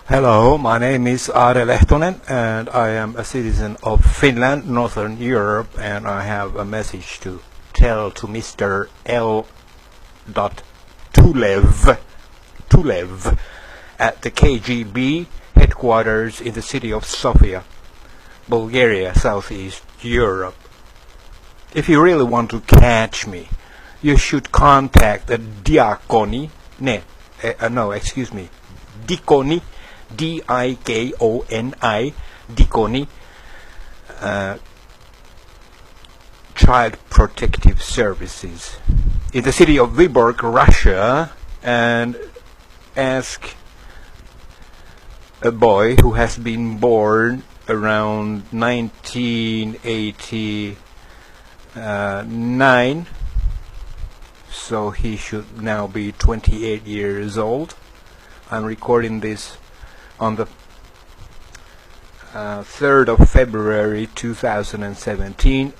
Hello, my name is Are Lehtonen and I am a citizen of Finland, Northern Europe, and I have a message to tell to Mr. L. Tulev at the KGB headquarters in the city of Sofia, Bulgaria, Southeast Europe. If you really want to catch me, you should contact the Dikoni, Dikoni, Dikoni, Dikoni, Child Protective Services in the city of Vyborg, Russia, and ask a boy who has been born around 1989, so he should now be 28 years old. I'm recording this on the 3rd of February 2017,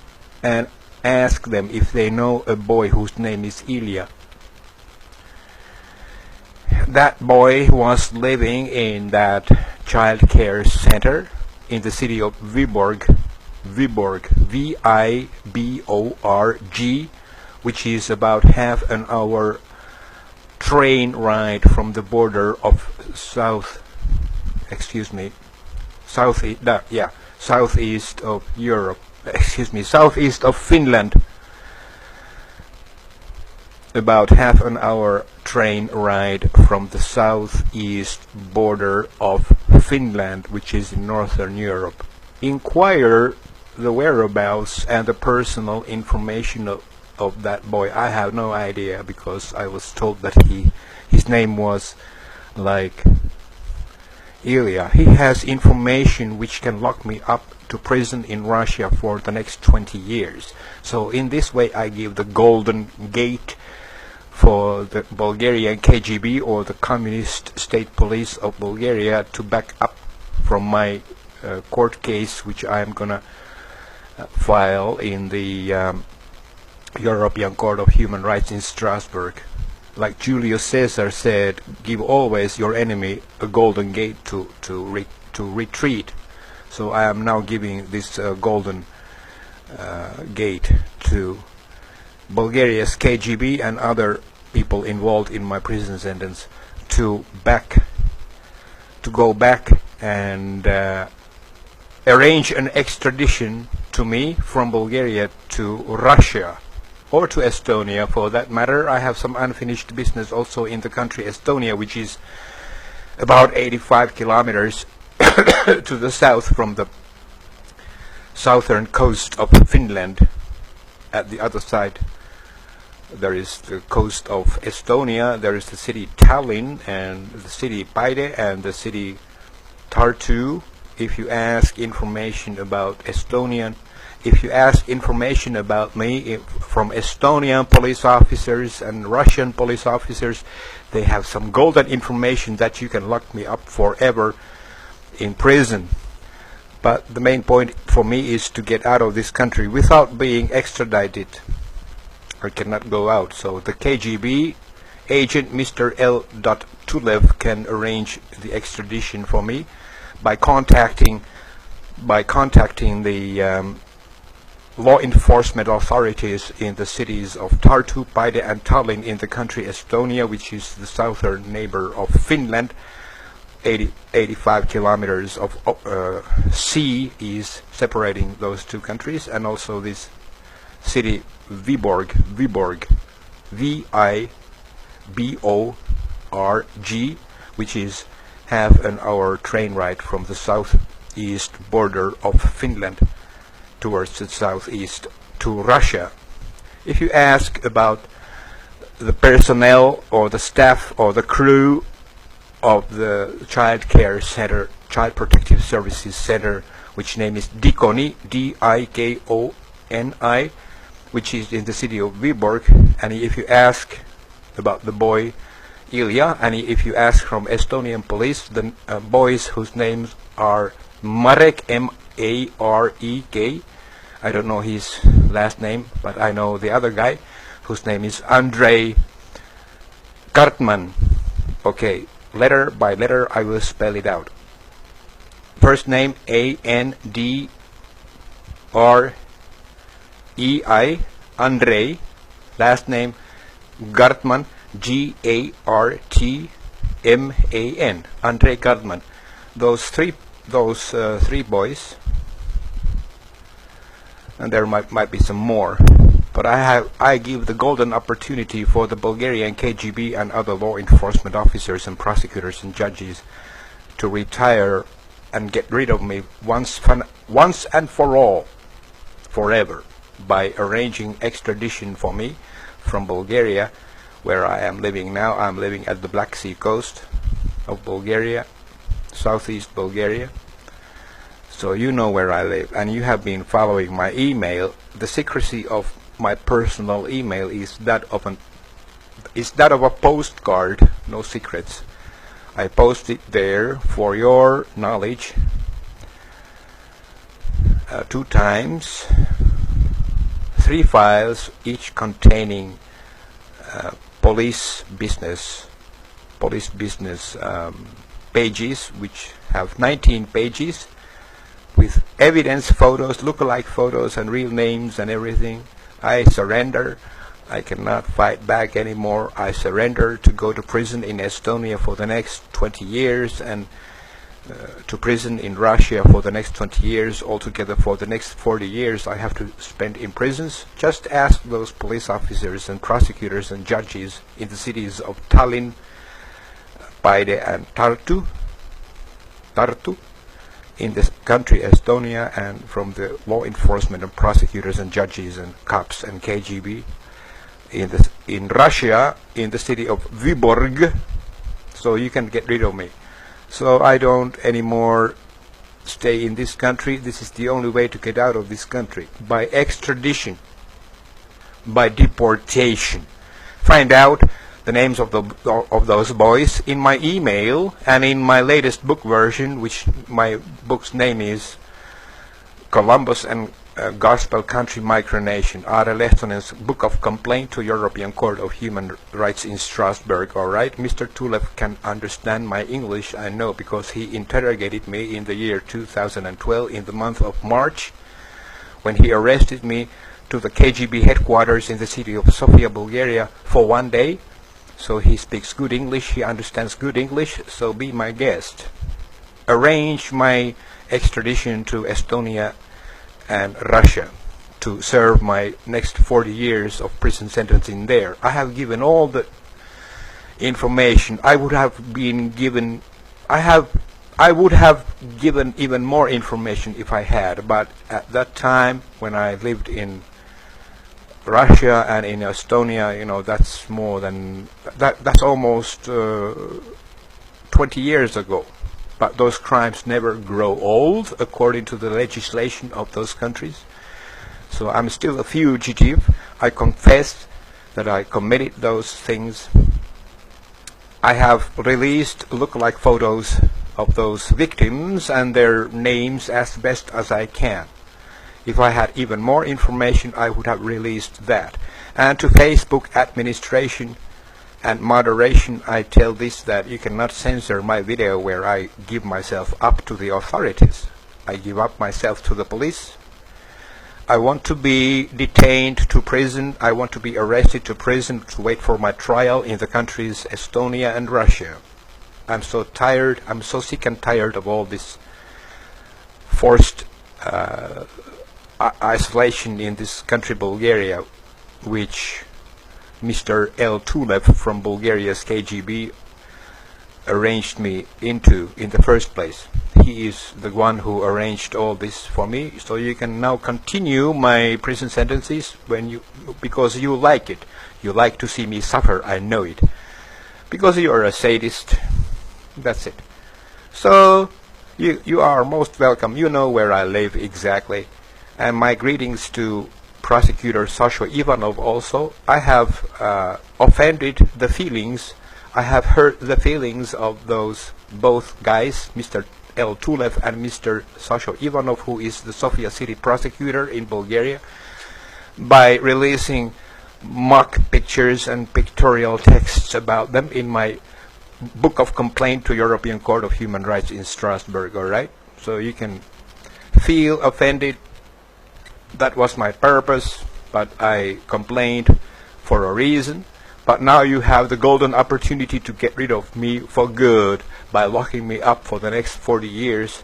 and ask them if they know a boy whose name is Ilya. That boy was living in that child care center in the city of Vyborg, V-I-B-O-R-G, which is about half an hour train ride from the border of southeast of Europe, southeast of Finland. About half an hour train ride from the southeast border of Finland, which is in Northern Europe. Inquire the whereabouts and the personal information of that boy. I have no idea, because I was told that his name was like Ilya. He has information which can lock me up to prison in Russia for the next 20 years. So in this way I give the golden gate for the Bulgarian KGB, or the Communist State Police of Bulgaria, to back up from my court case, which I am gonna file in the European Court of Human Rights in Strasbourg. Like Julius Caesar said, give always your enemy a golden gate to retreat. So I am now giving this golden gate to Bulgaria's KGB and other people involved in my prison sentence to go back and arrange an extradition to me from Bulgaria to Russia, or to Estonia for that matter. I have some unfinished business also in the country Estonia, which is about 85 kilometers to the south from the southern coast of Finland. At the other side there is the coast of Estonia, there is the city Tallinn and the city Paide and the city Tartu. If you ask information about if you ask information about me from Estonian police officers and Russian police officers, they have some golden information that you can lock me up forever in prison. But the main point for me is to get out of this country without being extradited. I cannot go out. So the KGB agent Mr. L. Tulev can arrange the extradition for me by contacting the law enforcement authorities in the cities of Tartu, Paide and Tallinn in the country Estonia, which is the southern neighbor of Finland. 85 kilometers of sea is separating those two countries, and also this city Vyborg, V-I-B-O-R-G, which is half an hour train ride from the southeast border of Finland towards the southeast to Russia. If you ask about the personnel or the staff or the crew of the child care center, Child Protective Services Center, which name is Dikoni, D-I-K-O-N-I, which is in the city of Vyborg, and if you ask about the boy Ilya, and if you ask from Estonian police, the boys whose names are Marek, M-A-R-E-K, I don't know his last name, but I know the other guy, whose name is Andrei Kartman. Okay, letter by letter I will spell it out. First name Andrei, Andrei. Last name Gartman, Gartman, Andrei Gartman. Those three boys, and there might be some more, but I give the golden opportunity for the Bulgarian KGB and other law enforcement officers and prosecutors and judges to retire and get rid of me once and for all, forever, by arranging extradition for me from Bulgaria, where I am living now. I'm living at the Black Sea coast of Bulgaria, southeast Bulgaria. So you know where I live, and you have been following my email. The secrecy of my personal email is that of a postcard, no secrets. I post it there for your knowledge 2 times, 3 files, each containing police business pages, which have 19 pages with evidence, photos, look-alike photos, and real names and everything. I surrender. I cannot fight back anymore. I surrender to go to prison in Estonia for the next 20 years and to prison in Russia for the next 20 years. Altogether for the next 40 years I have to spend in prisons. Just ask those police officers and prosecutors and judges in the cities of Tallinn, Paide and Tartu in this country Estonia, and from the law enforcement and prosecutors and judges and cops and KGB in Russia, in the city of Vyborg, so you can get rid of me. So I don't anymore stay in this country. This is the only way to get out of this country, by extradition, by deportation. Find out the names of those boys in my email and in my latest book version, which my book's name is Columbus and Gospel Country Micronation, Are Lehtonen's Book of Complaint to European Court of Human Rights in Strasbourg. Alright, Mr. Tulev can understand my English, I know, because he interrogated me in the year 2012 in the month of March, when he arrested me to the KGB headquarters in the city of Sofia, Bulgaria for 1 day. So he speaks good English, he understands good English, so be my guest. Arrange my extradition to Estonia and Russia to serve my next 40 years of prison sentence in there. I have given all the information. I would have given even more information if I had, but at that time when I lived in Russia and in Estonia, you know, that's more than that's almost 20 years ago. But those crimes never grow old according to the legislation of those countries. So I'm still a fugitive. I confess that I committed those things. I have released look-alike photos of those victims and their names as best as I can. If I had even more information, I would have released that. And to Facebook administration and moderation, I tell this, that you cannot censor my video where I give myself up to the authorities. I give up myself to the police. I want to be detained to prison. I want to be arrested to prison to wait for my trial in the countries Estonia and Russia. I'm so tired. I'm so sick and tired of all this forced isolation in this country Bulgaria, which Mr. L. Tulev from Bulgaria's KGB arranged me into in the first place. He is the one who arranged all this for me, so you can now continue my prison sentences because you like it. You like to see me suffer, I know it. Because you are a sadist. That's it. So you are most welcome. You know where I live exactly. And my greetings to Prosecutor Sasha Ivanov also. I have offended the feelings, I have hurt the feelings of those both guys, Mr. L. Tulev and Mr. Sasha Ivanov, who is the Sofia city prosecutor in Bulgaria, by releasing mock pictures and pictorial texts about them in my book of complaint to European Court of Human Rights in Strasbourg, alright? So you can feel offended. That was my purpose, but I complained for a reason. But now you have the golden opportunity to get rid of me for good by locking me up for the next 40 years.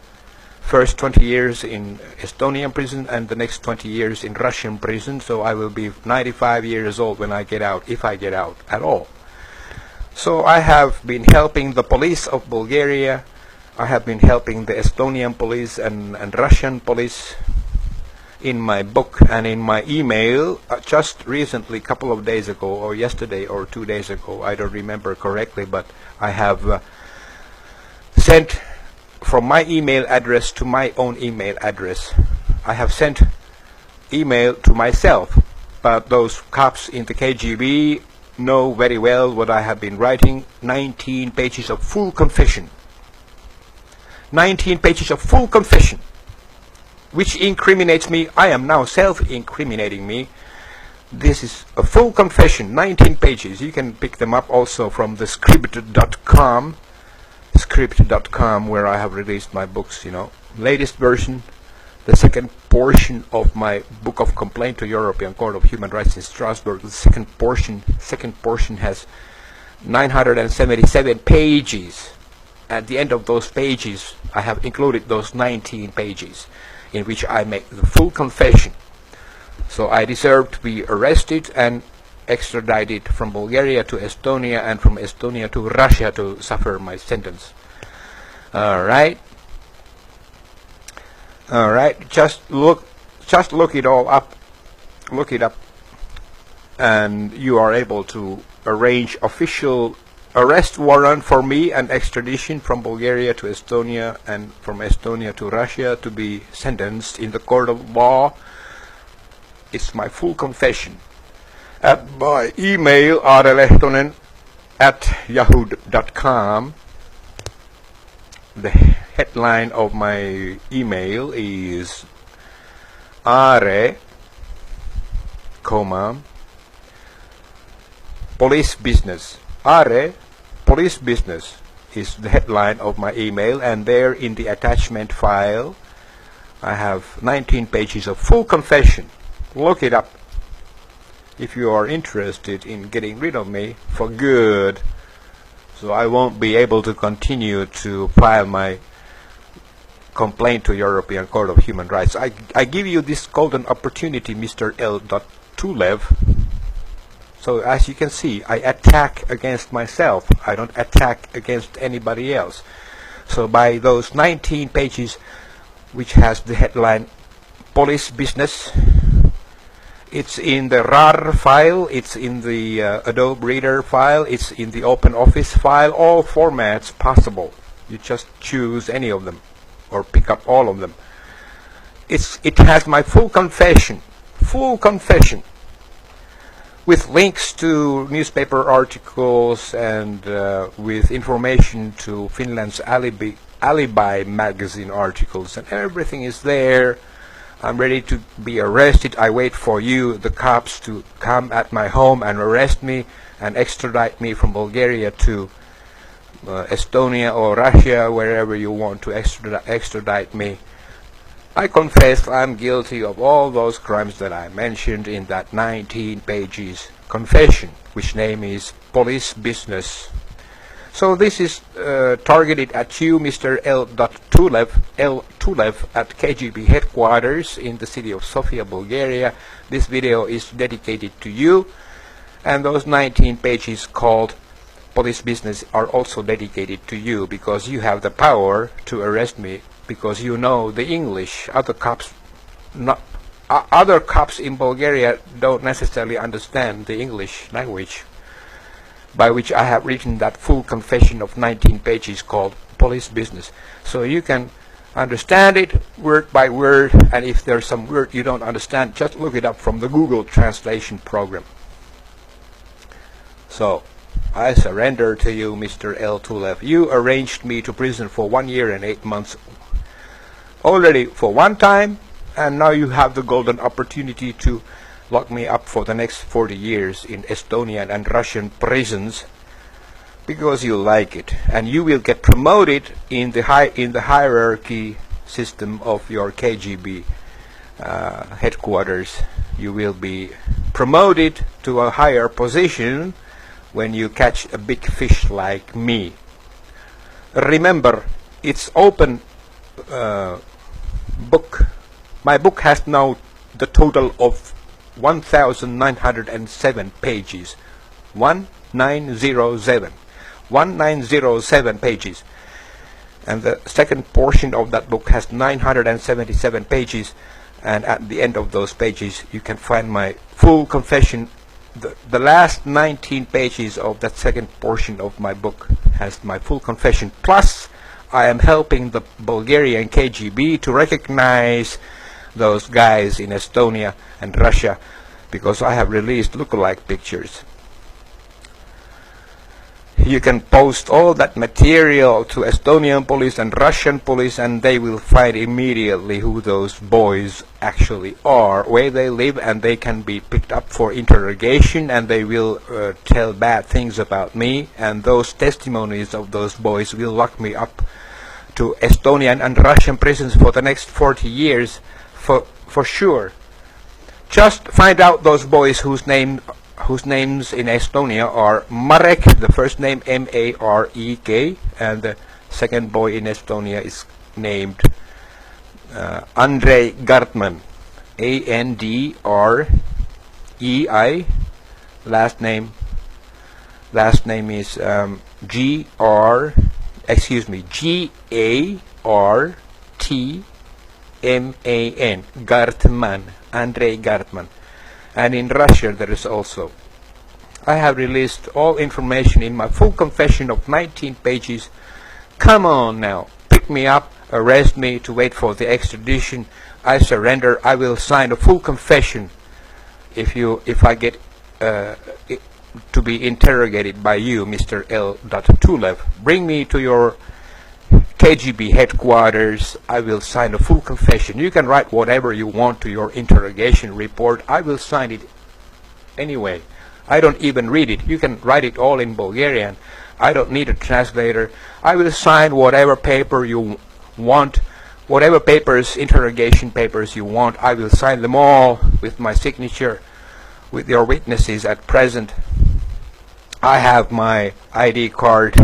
First 20 years in Estonian prison and the next 20 years in Russian prison. So I will be 95 years old when I get out, if I get out at all. So I have been helping the police of Bulgaria. I have been helping the Estonian police and Russian police in my book and in my email. Just recently, a couple of days ago, or yesterday or 2 days ago, I don't remember correctly, but I have sent from my email address to my own email address. I have sent email to myself, but those cops in the KGB know very well what I have been writing. 19 pages of full confession. 19 pages of full confession, which incriminates me. I am now self-incriminating me. This is a full confession, 19 pages. You can pick them up also from the script.com, where I have released my books, latest version, the second portion of my book of complaint to European Court of Human Rights in Strasbourg. The second portion has 977 pages. At the end of those pages, I have included those 19 pages in which I make the full confession. So I deserve to be arrested and extradited from Bulgaria to Estonia and from Estonia to Russia to suffer my sentence. Alright, just look it all up, look it up, and you are able to arrange official arrest warrant for me and extradition from Bulgaria to Estonia and from Estonia to Russia to be sentenced in the court of law. It's my full confession. At my email, arelehtonen@yahoo.com. The headline of my email is Are, police business. Are, police business is the headline of my email, and there in the attachment file I have 19 pages of full confession. Look it up if you are interested in getting rid of me for good, so I won't be able to continue to file my complaint to European Court of Human Rights. I give you this golden opportunity, Mr. L. Tulev. So as you can see, I attack against myself. I don't attack against anybody else. So by those 19 pages, which has the headline Police Business, it's in the RAR file, it's in the Adobe Reader file, it's in the OpenOffice file, all formats possible. You just choose any of them or pick up all of them. It has my full confession, with links to newspaper articles and with information to Finland's alibi magazine articles, and everything is there. I'm ready to be arrested. I wait for you, the cops, to come at my home and arrest me and extradite me from Bulgaria to Estonia or Russia, wherever you want to extradite me. I confess I'm guilty of all those crimes that I mentioned in that 19 pages confession, which name is Police Business. So this is targeted at you, Mr. L. Tulev at KGB headquarters in the city of Sofia, Bulgaria. This video is dedicated to you, and those 19 pages called Police Business are also dedicated to you, because you have the power to arrest me, because you know the English. Other cops in Bulgaria don't necessarily understand the English language, by which I have written that full confession of 19 pages called Police Business. So you can understand it word by word, and if there's some word you don't understand, just look it up from the Google translation program. So I surrender to you, Mr. L. Tulev. You arranged me to prison for 1 year and 8 months already for one time, and now you have the golden opportunity to lock me up for the next 40 years in Estonian and Russian prisons because you like it, and you will get promoted in the hierarchy system of your KGB headquarters. You will be promoted to a higher position when you catch a big fish like me. Remember, it's open book. My book has now the total of 1907 pages. 1907 pages. And the second portion of that book has 977 pages, and at the end of those pages you can find my full confession. The last 19 pages of that second portion of my book has my full confession, plus I am helping the Bulgarian KGB to recognize those guys in Estonia and Russia, because I have released lookalike pictures. You can post all that material to Estonian police and Russian police, and they will find immediately who those boys actually are, where they live, and they can be picked up for interrogation, and they will tell bad things about me, and those testimonies of those boys will lock me up to Estonian and Russian prisons for the next 40 years for sure. Just find out those boys whose names in Estonia are Marek, the first name M-A-R-E-K, and the second boy in Estonia is named Andrei Gartman, A-N-D-R-E-I. Last name is G-A-R-T-M-A-N, Gartman, Andrei Gartman. And in Russia there is also. I have released all information in my full confession of 19 pages. Come on now, pick me up, arrest me to wait for the extradition. I surrender. I will sign a full confession if I get to be interrogated by you, Mr. L. Tulev. Bring me to your KGB headquarters. I will sign a full confession. You can write whatever you want to your interrogation report. I will sign it anyway. I don't even read it. You can write it all in Bulgarian. I don't need a translator. I will sign whatever paper you want, whatever papers, interrogation papers you want. I will sign them all with my signature, with your witnesses at present. I have my ID card,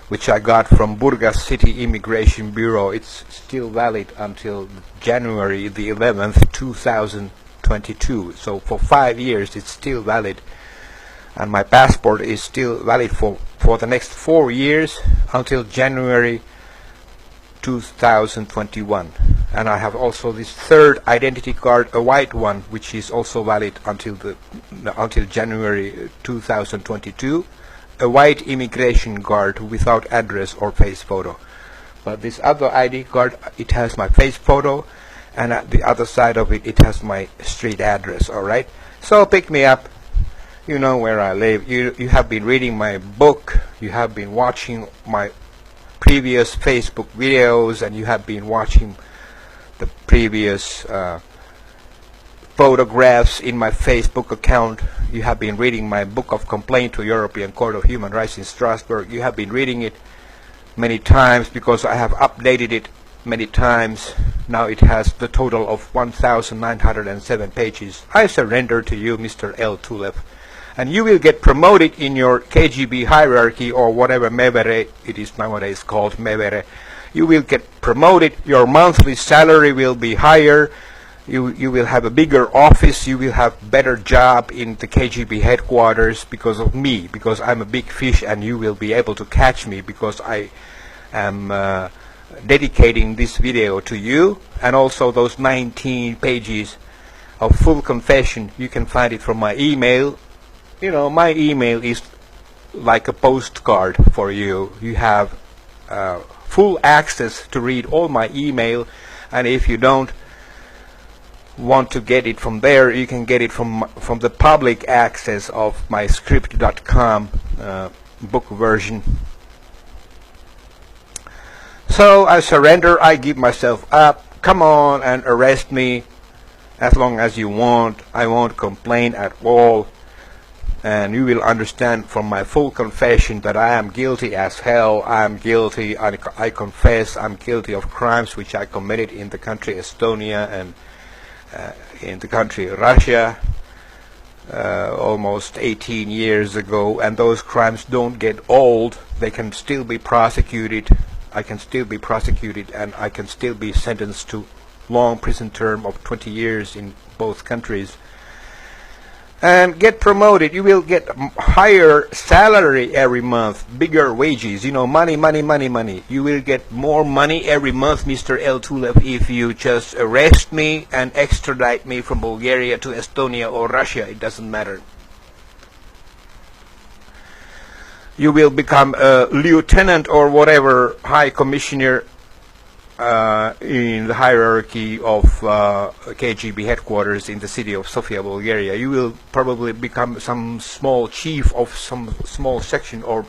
which I got from Burgas City Immigration Bureau. It's still valid until January the 11th, 2022. So for 5 years it's still valid. And my passport is still valid for the next 4 years until January 2021. And I have also this third identity card, a white one, which is also valid until January 2022. A white immigration card without address or face photo. But this other ID card, it has my face photo, and at the other side of it, it has my street address. Alright, so pick me up. You know where I live. You have been reading my book, you have been watching my previous Facebook videos, and you have been watching the previous photographs in my Facebook account. You have been reading my book of complaint to European Court of Human Rights in Strasbourg. You have been reading it many times because I have updated it many times. Now it has the total of 1907 pages. I surrender to you, Mr. L. Tulev, and you will get promoted in your KGB hierarchy, or whatever mevere it is nowadays called, mevere. You will get promoted. Your monthly salary will be higher. You will have a bigger office. You will have better job in the KGB headquarters because of me, because I'm a big fish, and you will be able to catch me because I am dedicating this video to you. And also those 19 pages of full confession, you can find it from my email. You know, my email is like a postcard for you. You have full access to read all my email, and if you don't want to get it from there, you can get it from the public access of my script.com book version. So I surrender. I give myself up. Come on and arrest me as long as you want. I won't complain at all. and you will understand from my full confession that I am guilty as hell. I am guilty. I confess I'm guilty of crimes which I committed in the country Estonia and in the country Russia almost 18 years ago, and those crimes don't get old. They can still be prosecuted. I can still be prosecuted, and I can still be sentenced to long prison term of 20 years in both countries and get promoted. You will get higher salary every month, bigger wages, you know, money. You will get more money every month, Mr. Tulev, if you just arrest me and extradite me from Bulgaria to Estonia or Russia. It doesn't matter. You will become a lieutenant or whatever, high commissioner in the hierarchy of KGB headquarters in the city of Sofia, Bulgaria. You will probably become some small chief of some small section, or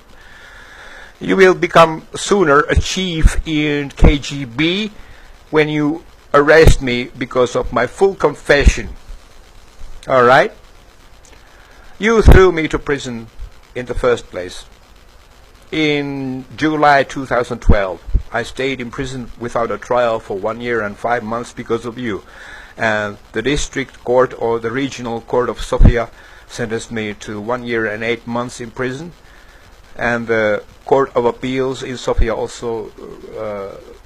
you will become sooner a chief in KGB when you arrest me because of my full confession. Alright? You threw me to prison in the first place. In July 2012, I stayed in prison without a trial for 1 year and 5 months because of you. And the district court or the regional court of Sofia sentenced me to 1 year and 8 months in prison. And the Court of Appeals in Sofia also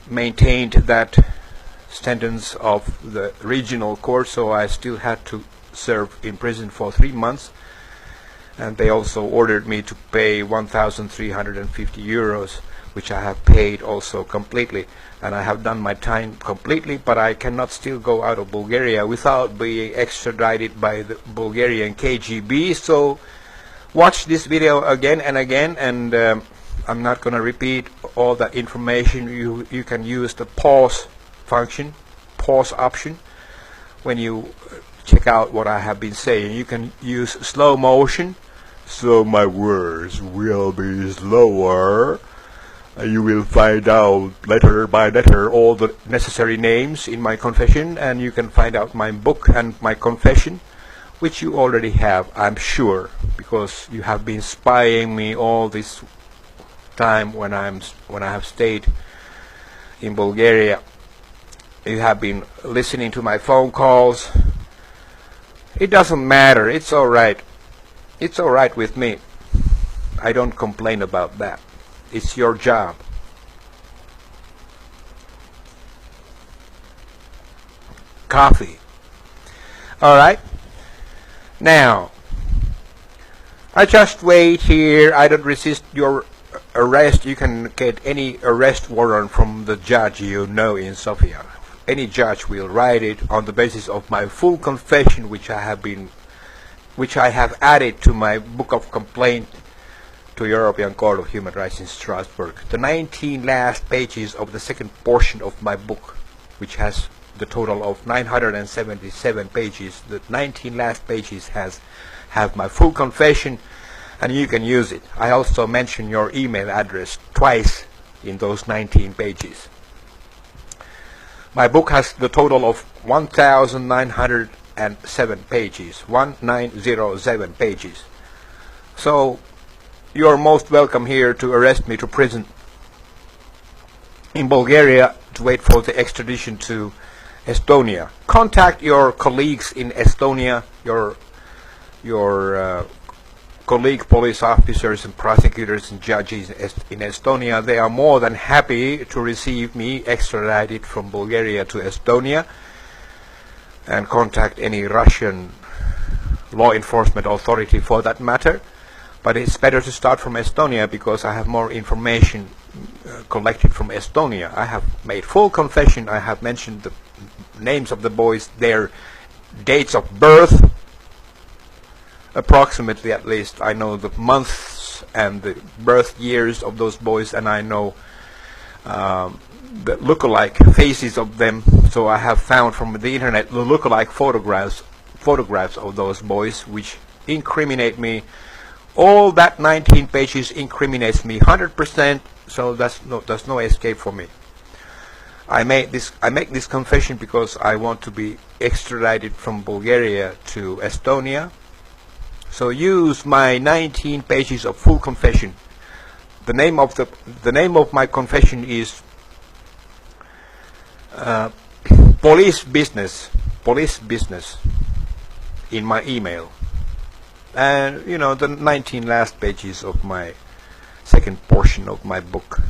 maintained that sentence of the regional court, so I still had to serve in prison for 3 months. And they also ordered me to pay 1,350 euros, which I have paid also completely, and I have done my time completely, but I cannot still go out of Bulgaria without being extradited by the Bulgarian KGB. So watch this video again and again, and I'm not going to repeat all that information. You can use the pause function, pause option, when you check out what I have been saying. You can use slow motion, so my words will be slower. You will find out letter by letter all the necessary names in my confession, and you can find out my book and my confession, which you already have, I'm sure, because you have been spying me all this time when I have stayed in Bulgaria. You have been listening to my phone calls. It doesn't matter. It's all right. It's all right with me. I don't complain about that. It's your job. Coffee. All right. Now, I just wait here. I don't resist your arrest. You can get any arrest warrant from the judge you know in Sofia. Any judge will write it on the basis of my full confession, which I have added to my book of complaint to European Court of Human Rights in Strasbourg. The 19 last pages of the second portion of my book, which has the total of 977 pages, the 19 last pages have my full confession, and you can use it. I also mention your email address twice in those 19 pages. My book has the total of 1,907 pages, 1907 pages. So you're most welcome here to arrest me to prison in Bulgaria to wait for the extradition to Estonia. Contact your colleagues in Estonia, your colleague police officers and prosecutors and judges in Estonia. They are more than happy to receive me extradited from Bulgaria to Estonia, and contact any Russian law enforcement authority for that matter. But it's better to start from Estonia because I have more information collected from Estonia. I have made full confession. I have mentioned the names of the boys, their dates of birth, approximately at least. I know the months and the birth years of those boys, and I know the look-alike faces of them. So I have found from the internet the look-alike photographs of those boys, which incriminate me. All that 19 pages incriminates me 100%. So there's no escape for me. I make this confession because I want to be extradited from Bulgaria to Estonia, So use my 19 pages of full confession. The name of my confession is police business in my email. And you know, the 19 last pages of my second portion of my book.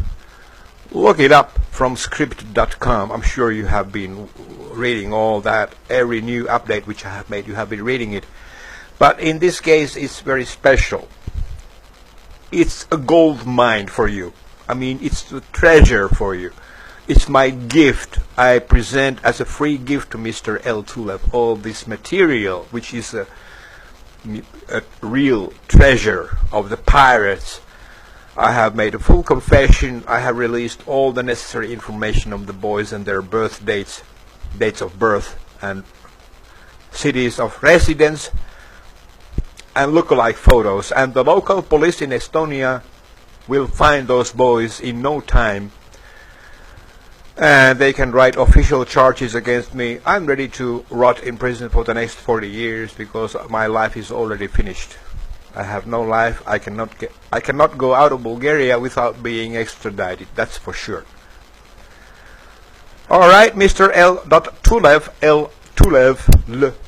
Look it up from script.com. I'm sure you have been reading all that. Every new update which I have made, you have been reading it. But in this case, it's very special. It's a gold mine for you. I mean, it's a treasure for you. It's my gift. I present as a free gift to Mr. L. Tulev all this material, which is a real treasure of the pirates. I have made a full confession. I have released all the necessary information of the boys and their birth dates of birth and cities of residence, and look-alike photos. And the local police in Estonia will find those boys in no time, and they can write official charges against me. I'm ready to rot in prison for the next 40 years because my life is already finished. I have no life. I cannot go out of Bulgaria without being extradited. That's for sure. All right, Mr. L.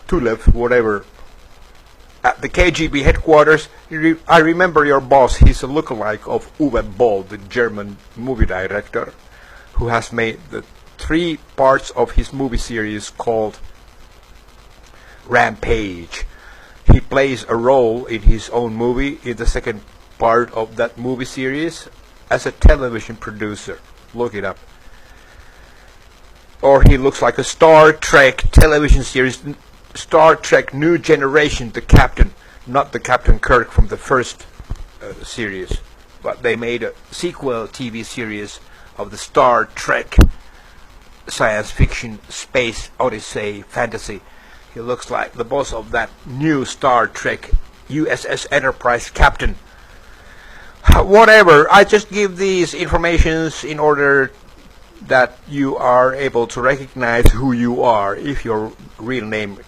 Tulev, whatever. At the KGB headquarters, I remember your boss. He's a lookalike of Uwe Boll, the German movie director, who has made the 3 parts of his movie series called Rampage. He plays a role in his own movie in the second part of that movie series as a television producer. Look it up. Or he looks like a Star Trek television series, Star Trek New Generation, the captain, not the Captain Kirk from the first series, but they made a sequel TV series of the Star Trek science fiction, space, odyssey, fantasy. He looks like the boss of that new Star Trek USS Enterprise captain. Whatever, I just give these informations in order that you are able to recognize who you are. If your real name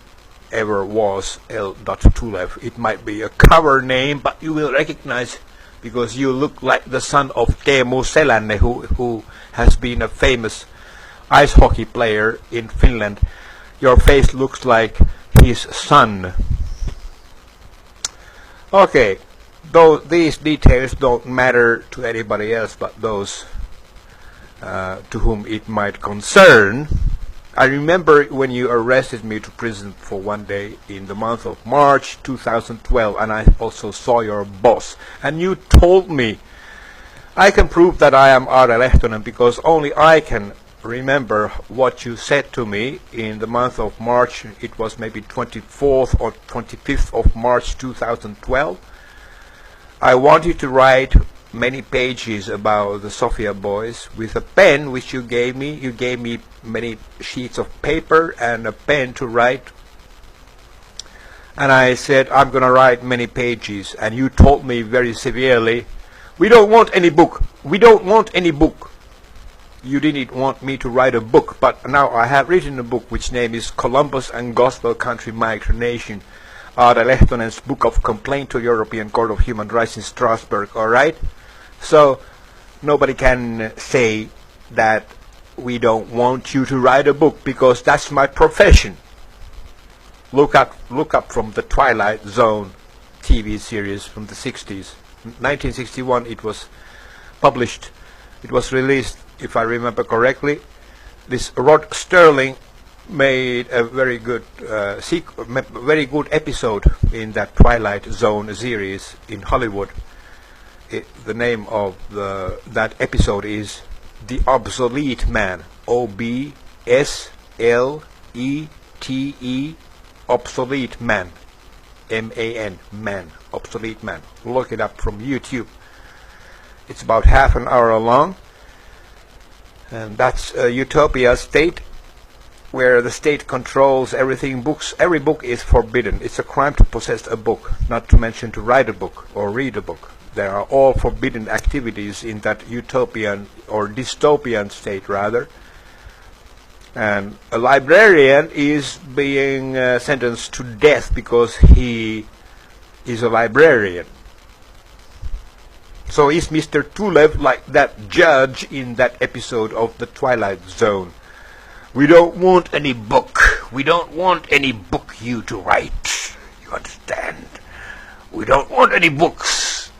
ever was L. Tulev, it might be a cover name, but you will recognize because you look like the son of Teemu Selänne, who has been a famous ice hockey player in Finland. Your face looks like his son. Okay, though these details don't matter to anybody else but those to whom it might concern. I remember when you arrested me to prison for 1 day in the month of March 2012, and I also saw your boss, and you told me I can prove that I am Aare Lehtonen because only I can remember what you said to me in the month of March. It was maybe 24th or 25th of March 2012. I wanted to write many pages about the Sofia boys with a pen which you gave me. You gave me many sheets of paper and a pen to write. And I said, I'm gonna write many pages. And you told me very severely, we don't want any book. We don't want any book. You didn't want me to write a book, but now I have written a book which name is Columbus and Gospel Country Migration, Aare Lehtonen's Book of Complaint to European Court of Human Rights in Strasbourg, alright? So nobody can say that we don't want you to write a book because that's my profession. Look up from the Twilight Zone TV series from the 60s. 1961 it was published. It was released, if I remember correctly. This Rod Sterling made a very good episode in that Twilight Zone series in Hollywood. The name of that episode is The Obsolete Man. OBSLETE, Obsolete Man. MAN, man, Obsolete Man. Look it up from YouTube. It's about half an hour long, and that's a utopia state where the state controls everything. Every book is forbidden. It's a crime to possess a book, not to mention to write a book or read a book. There are all forbidden activities in that utopian or dystopian state rather. And a librarian is being sentenced to death because he is a librarian. So is Mr. Tulev like that judge in that episode of The Twilight Zone? We don't want any book. We don't want any book you to write. You understand? We don't want any books.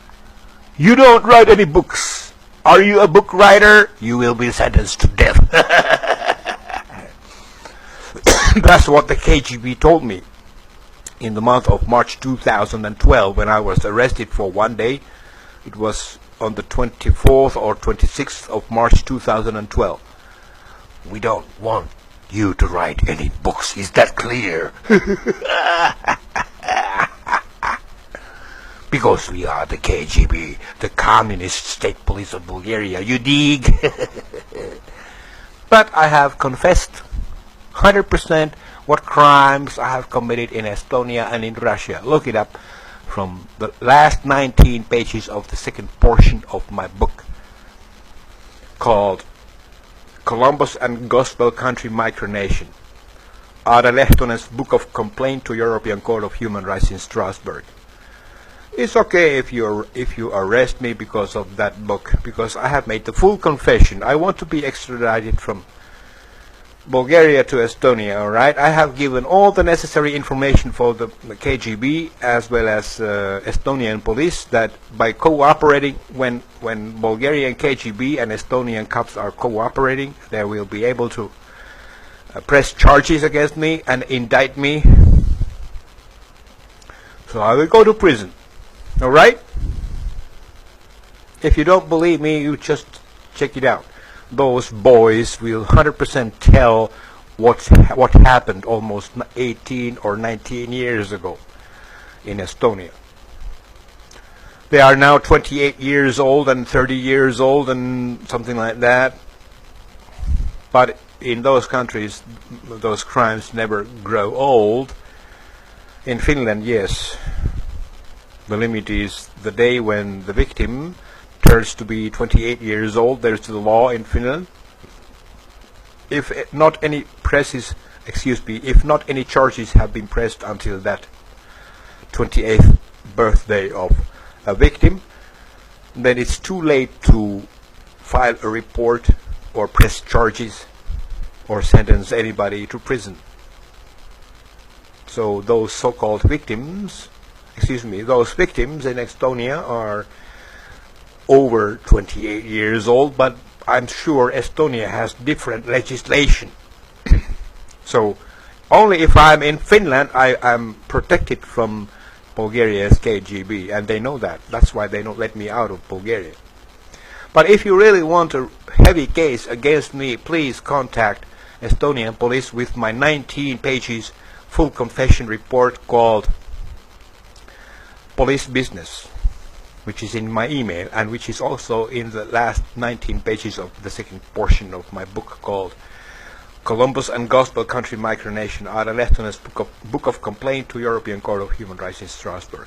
You don't write any books. Are you a book writer? You will be sentenced to death. That's what the KGB told me in the month of March 2012 when I was arrested for one day. It was on the 24th or 26th of March 2012. We don't want you to write any books. Is that clear? Because we are the KGB, the Communist State Police of Bulgaria. You dig? But I have confessed 100% what crimes I have committed in Estonia and in Russia. Look it up from the last 19 pages of the second portion of my book called Columbus and Gospel Country Micronation. Ada Lehtonen's Book of Complaint to European Court of Human Rights in Strasbourg. It's okay if you arrest me because of that book, because I have made the full confession. I want to be extradited from Bulgaria to Estonia, alright? I have given all the necessary information for the KGB as well as Estonian police that by cooperating, when Bulgarian KGB and Estonian cops are cooperating, they will be able to press charges against me and indict me. So I will go to prison, alright? If you don't believe me, you just check it out. Those boys will 100% tell what happened almost 18 or 19 years ago in Estonia. They are now 28 years old and 30 years old and something like that. But in those countries, those crimes never grow old. In Finland, yes. The limit is the day when the victim turns to be 28 years old. There's the law in Finland. If not any charges have been pressed until that 28th birthday of a victim, then it's too late to file a report or press charges or sentence anybody to prison. So those so-called victims, those victims in Estonia are over 28 years old, but I'm sure Estonia has different legislation. So only if I'm in Finland I am protected from Bulgaria's KGB, and they know that. That's why they don't let me out of Bulgaria. But if you really want a heavy case against me, please contact Estonian police with my 19 pages full confession report called Police Business, which is in my email and which is also in the last 19 pages of the second portion of my book called Columbus and Gospel Country Micronation, Ada Lehtonen's book of Complaint to European Court of Human Rights in Strasbourg.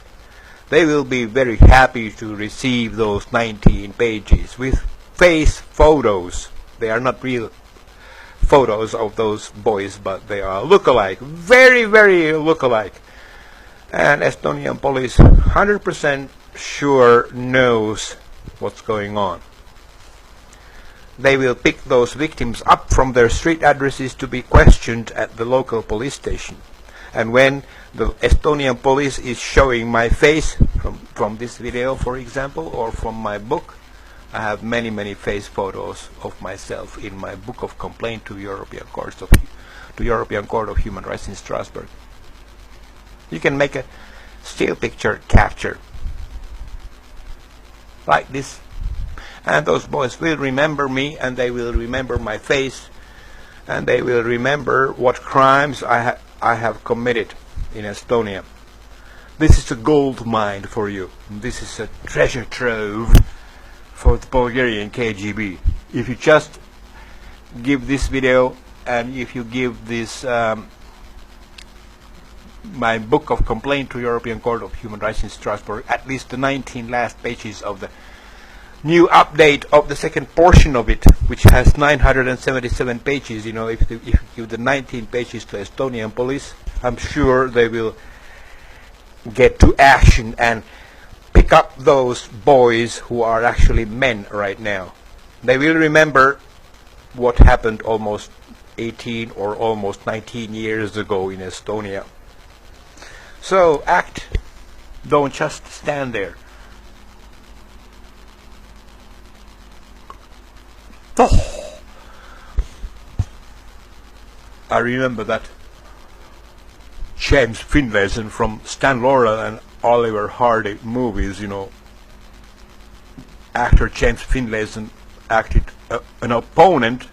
They will be very happy to receive those 19 pages with face photos. They are not real photos of those boys, but they are look-alike, very, very look-alike. And Estonian police 100% sure knows what's going on. They will pick those victims up from their street addresses to be questioned at the local police station. And when the Estonian police is showing my face from this video, for example, or from my book, I have many, many face photos of myself in my book of complaint to European Court of Human Rights in Strasbourg. You can make a still picture capture like this, and those boys will remember me, and they will remember my face, and they will remember what crimes I have committed in Estonia. This is a gold mine for you. This is a treasure trove for the Bulgarian KGB. If you just give this video, and if you give this my book of complaint to European Court of Human Rights in Strasbourg, at least the 19 last pages of the new update of the second portion of it, which has 977 pages. You know, if you give the 19 pages to Estonian police, I'm sure they will get to action and pick up those boys who are actually men right now. They will remember what happened almost 18 or almost 19 years ago in Estonia. So act, don't just stand there. Oh. I remember that James Finlayson from Stan Laurel and Oliver Hardy movies, you know. Actor James Finlayson acted an opponent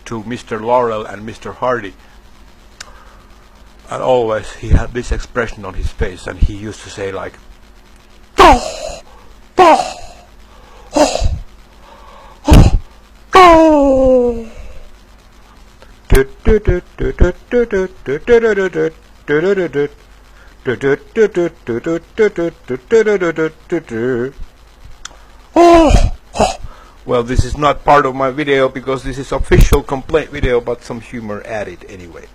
to Mr. Laurel and Mr. Hardy. And always he had this expression on his face, and he used to say like, "Oh, oh, oh, oh, oh." Oh, oh. Well, this is not part of my video because this is official complaint video, but some humor added anyway.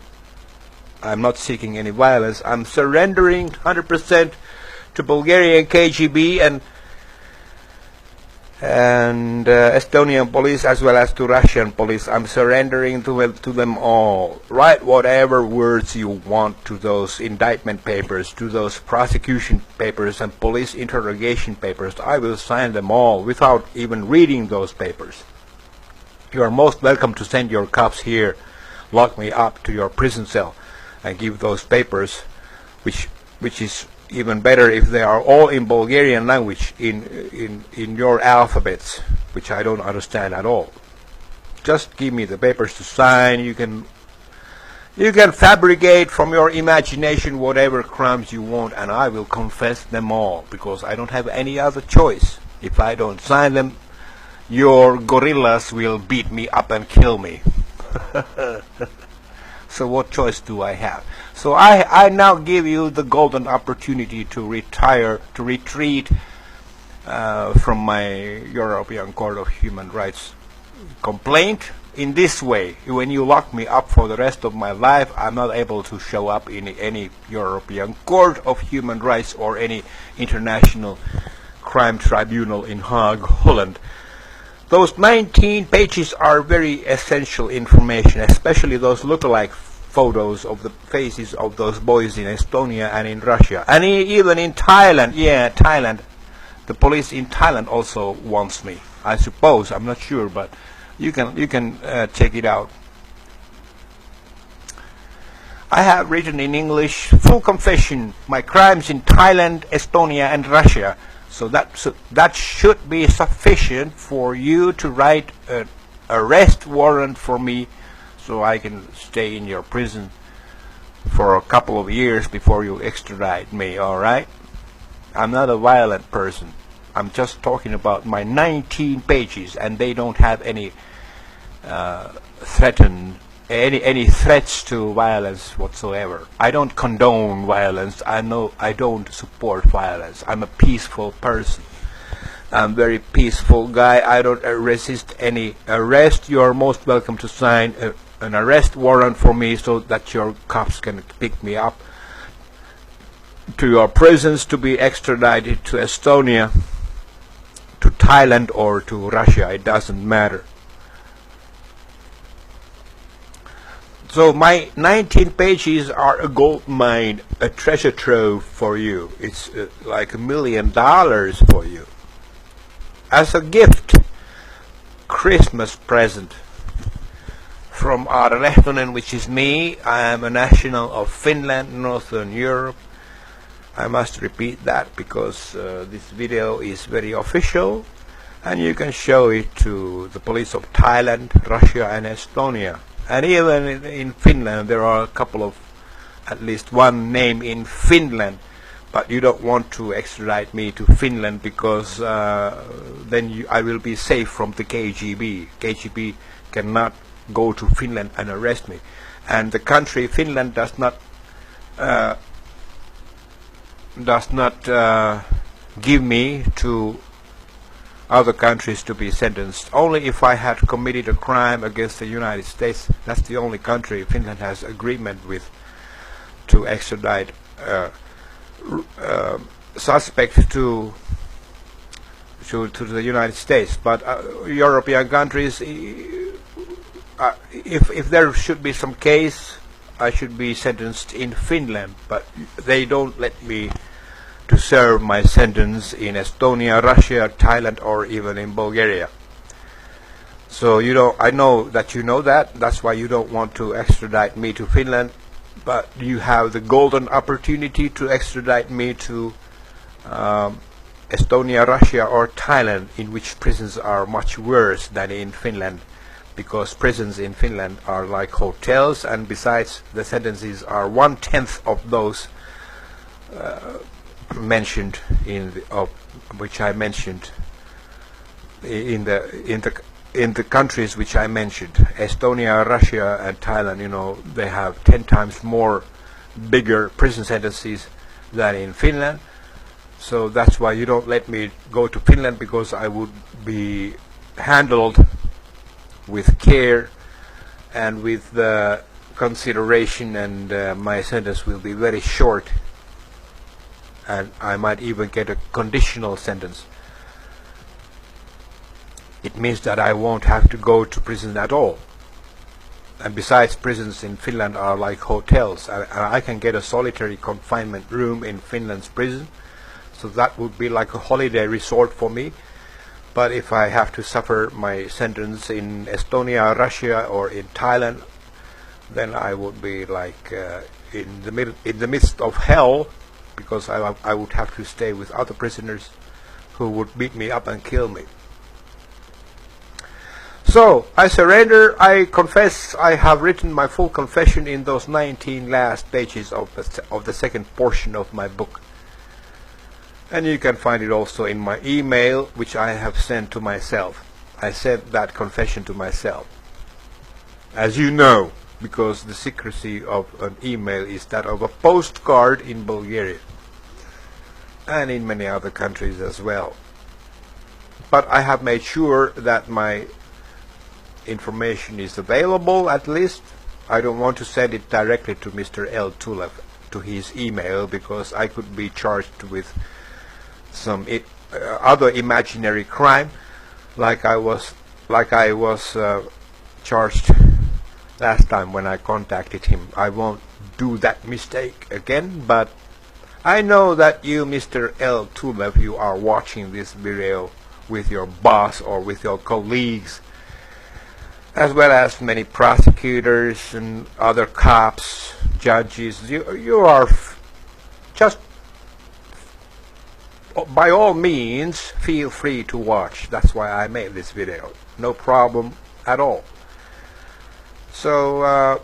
I'm not seeking any violence. I'm surrendering 100% to Bulgarian KGB and Estonian police, as well as to Russian police. I'm surrendering to them all. Write whatever words you want to those indictment papers, to those prosecution papers and police interrogation papers. I will sign them all without even reading those papers. You are most welcome to send your cops here, lock me up to your prison cell, and give those papers, which is even better if they are all in Bulgarian language, in your alphabets, which I don't understand at all. Just give me the papers to sign. You can fabricate from your imagination whatever crimes you want, and I will confess them all, because I don't have any other choice. If I don't sign them, your gorillas will beat me up and kill me. So what choice do I have? So I now give you the golden opportunity to retreat from my European Court of Human Rights complaint in this way. When you lock me up for the rest of my life, I'm not able to show up in any European Court of Human Rights or any international crime tribunal in Hague, Holland. Those 19 pages are very essential information, especially those lookalike photos of the faces of those boys in Estonia and in Russia, and even in Thailand. Yeah, Thailand. The police in Thailand also wants me, I suppose. I'm not sure, but you can check it out. I have written in English, full confession, my crimes in Thailand, Estonia and Russia. So that should be sufficient for you to write an arrest warrant for me, so I can stay in your prison for a couple of years before you extradite me, alright? I'm not a violent person. I'm just talking about my 19 pages, and they don't have any any threats to violence whatsoever. I don't condone violence. I don't support violence. I'm a peaceful person. I'm a very peaceful guy. I don't resist any arrest. You're most welcome to sign an arrest warrant for me, so that your cops can pick me up to your prisons to be extradited to Estonia, to Thailand or to Russia. It doesn't matter. So my 19 pages are a gold mine, a treasure trove for you. It's like $1 million for you. As a gift, Christmas present from Aare Lehtonen, which is me. I am a national of Finland, Northern Europe. I must repeat that because this video is very official, and you can show it to the police of Thailand, Russia and Estonia. And even in Finland there are a couple of, at least one name in Finland, but you don't want to extradite me to Finland because then I will be safe from the KGB. KGB cannot go to Finland and arrest me, and the country Finland does not give me to other countries to be sentenced. Only if I had committed a crime against the United States. That's the only country Finland has agreement with to extradite suspect to the United States, but European countries, if there should be some case, I should be sentenced in Finland, but they don't let me to serve my sentence in Estonia, Russia, Thailand, or even in Bulgaria. So I know that you know that. That's why you don't want to extradite me to Finland, but you have the golden opportunity to extradite me to Estonia, Russia, or Thailand, in which prisons are much worse than in Finland, because prisons in Finland are like hotels, and besides, the sentences are 1/10 of those mentioned which I mentioned in the countries which I mentioned. Estonia, Russia, and Thailand, they have 10 times more bigger prison sentences than in Finland. So that's why you don't let me go to Finland, because I would be handled with care and with consideration, and my sentence will be very short, and I might even get a conditional sentence. It means that I won't have to go to prison at all. And besides, prisons in Finland are like hotels. I can get a solitary confinement room in Finland's prison, so that would be like a holiday resort for me. But if I have to suffer my sentence in Estonia, Russia, or in Thailand, then I would be like in the midst of hell, because I would have to stay with other prisoners who would beat me up and kill me. So I surrender. I confess. I have written my full confession in those 19 last pages of the second portion of my book. And you can find it also in my email, which I have sent to myself. I sent that confession to myself, as you know, because the secrecy of an email is that of a postcard in Bulgaria and in many other countries as well. But I have made sure that my information is available, at least. I don't want to send it directly to Mr. L. Tulev, to his email, because I could be charged with some other imaginary crime, like I was charged last time when I contacted him. I won't do that mistake again, but I know that you, Mr. L. Tulev, you are watching this video with your boss or with your colleagues, as well as many prosecutors and other cops, judges. You are just, by all means, feel free to watch. That's why I made this video. No problem at all. So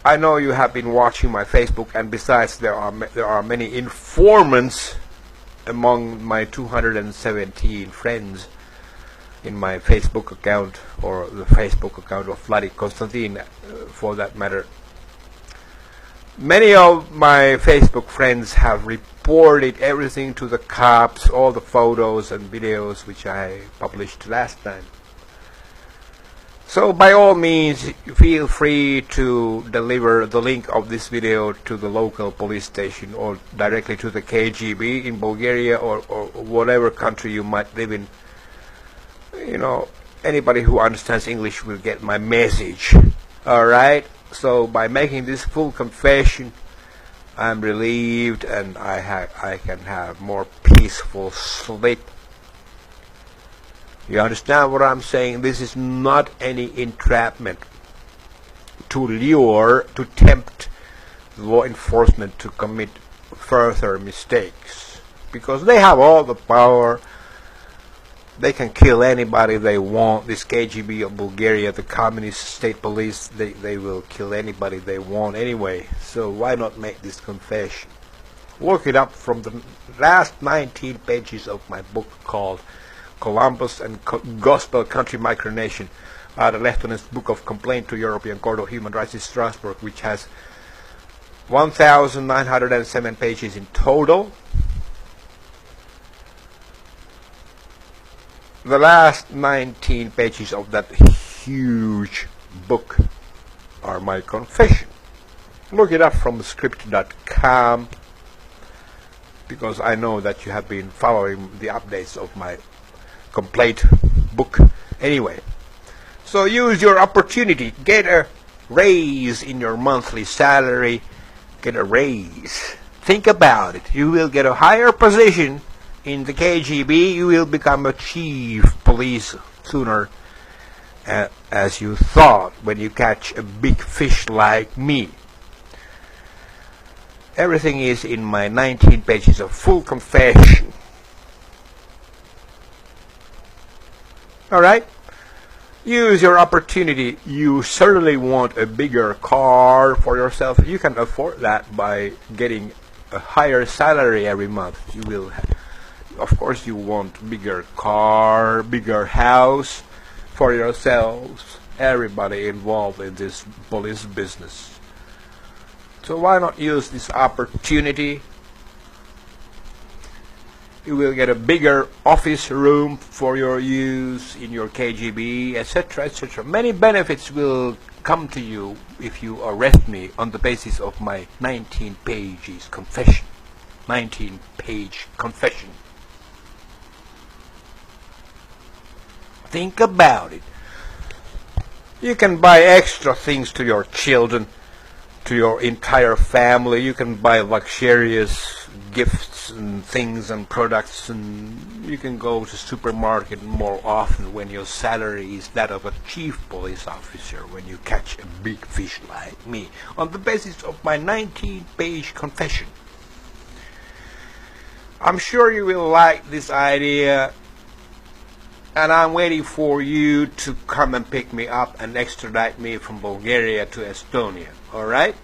I know you have been watching my Facebook, and besides, there are many informants among my 217 friends in my Facebook account, or the Facebook account of Vladik Konstantin, for that matter. Many of my Facebook friends have reported everything to the cops, all the photos and videos which I published last time. So by all means, feel free to deliver the link of this video to the local police station, or directly to the KGB in Bulgaria, or whatever country you might live in. Anybody who understands English will get my message. Alright? So by making this full confession, I'm relieved, and I can have more peaceful sleep. You understand what I'm saying? This is not any entrapment to tempt law enforcement to commit further mistakes, because they have all the power. They can kill anybody they want. This KGB of Bulgaria, the communist state police, they will kill anybody they want anyway. So why not make this confession? Look it up from the last 19 pages of my book called Columbus and Gospel Country Micronation, the Lehtonen's Book of Complaint to European Court of Human Rights in Strasbourg, which has 1,907 pages in total. The last 19 pages of that huge book are my confession. Look it up from script.com. because I know that you have been following the updates of my complete book. Anyway, so use your opportunity. Get a raise in your monthly salary. Get a raise. Think about it. You will get a higher position in the KGB. You will become a chief police sooner as you thought when you catch a big fish like me. Everything is in my 19 pages of full confession. Alright? Use your opportunity. You certainly want a bigger car for yourself. You can afford that by getting a higher salary every month. You will of course you want bigger car, bigger house for yourselves, everybody involved in this police business. So why not use this opportunity? You will get a bigger office room for your use in your KGB, etc., etc. Many benefits will come to you if you arrest me on the basis of my 19 pages confession. 19-page confession. Think about it. You can buy extra things to your children, to your entire family. You can buy luxurious gifts and things and products, and you can go to supermarket more often when your salary is that of a chief police officer when you catch a big fish like me, on the basis of my 19-page confession. I'm sure you will like this idea, and I'm waiting for you to come and pick me up and extradite me from Bulgaria to Estonia. Alright?